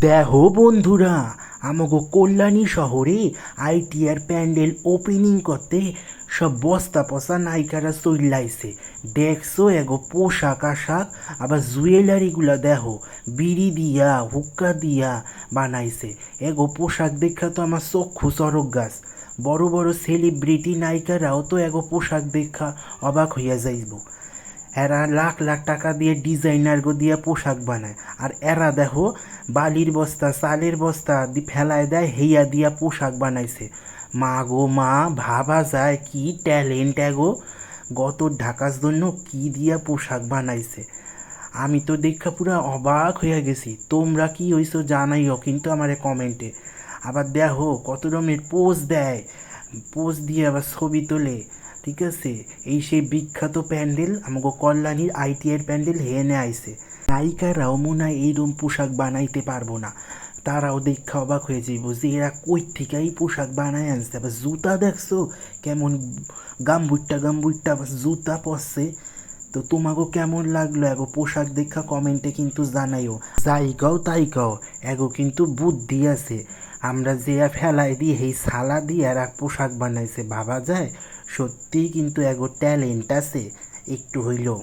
দেখো বন্ধুরা, আমাগো কল্যাণী শহরে আইটিআর প্যান্ডেল ওপেনিং করতে সব বস্তা পচা নায়িকারা চইল্লাইছে। দেখছো এগো পোশাক আশাক, আবার জুয়েলারিগুলা দেখো বিড়ি দিয়া হুক্কা দিয়া বানাইছে। এগো পোশাক দেখা তো আমার চক্ষু চরক গাছ। বড় বড় সেলিব্রিটি নায়িকারাও তো এগো পোশাক দেখা অবাক হইয়া যাইব। এরা লাখ লাখ টাকা দিয়ে ডিজাইনার গো দিয়ে পোশাক বানায়, আর এরা দেখো বালির বস্তা চালের বস্তা ফেলায় দেয় হেইয়া দিয়া পোশাক বানাইছে। মা গো মা, ভাবা যায় কি ট্যালেন্ট এগো। গত ঢাকার জন্য কি দিয়া পোশাক বানাইছে, আমি তো দেখা পুরা অবাক হইয়া গেছি। তোমরা কি হইছো জানাইও কিন্তু আমারে কমেন্টে। আবার দেখো কত রকমের পোজ দেয়, পোজ দিয়ে আবার ছবি তোলে। ঠিক আছে, এই সেই বিখ্যাত প্যান্ডেল আমাকে কল্যাণীর আইটিআর প্যান্ডেল হেনে আইছে। নায়িকারাও মনে হয় এইরকম পোশাক বানাইতে পারবো না, তারাও দেখা অবাক হয়ে যাইব যে এরা কই থেকে এই পোশাক বানায় আনছে। আবার জুতা দেখছো কেমন গাম্বুট্টা গাম্বুট্টা জুতা পরছে। তো তোমাকে কেমন লাগলো এগো পোশাক দেখা কমেন্টে কিন্তু জানাইও। যাই গাও তাই গাও, এগো কিন্তু বুদ্ধি আছে। আমরা যে ফেলাই দিই এই সালা দিয়ে এরা পোশাক বানাইছে, ভাবা যায়। সত্যিই কিন্তু এগো ট্যালেন্ট আছে একটু হইলেও।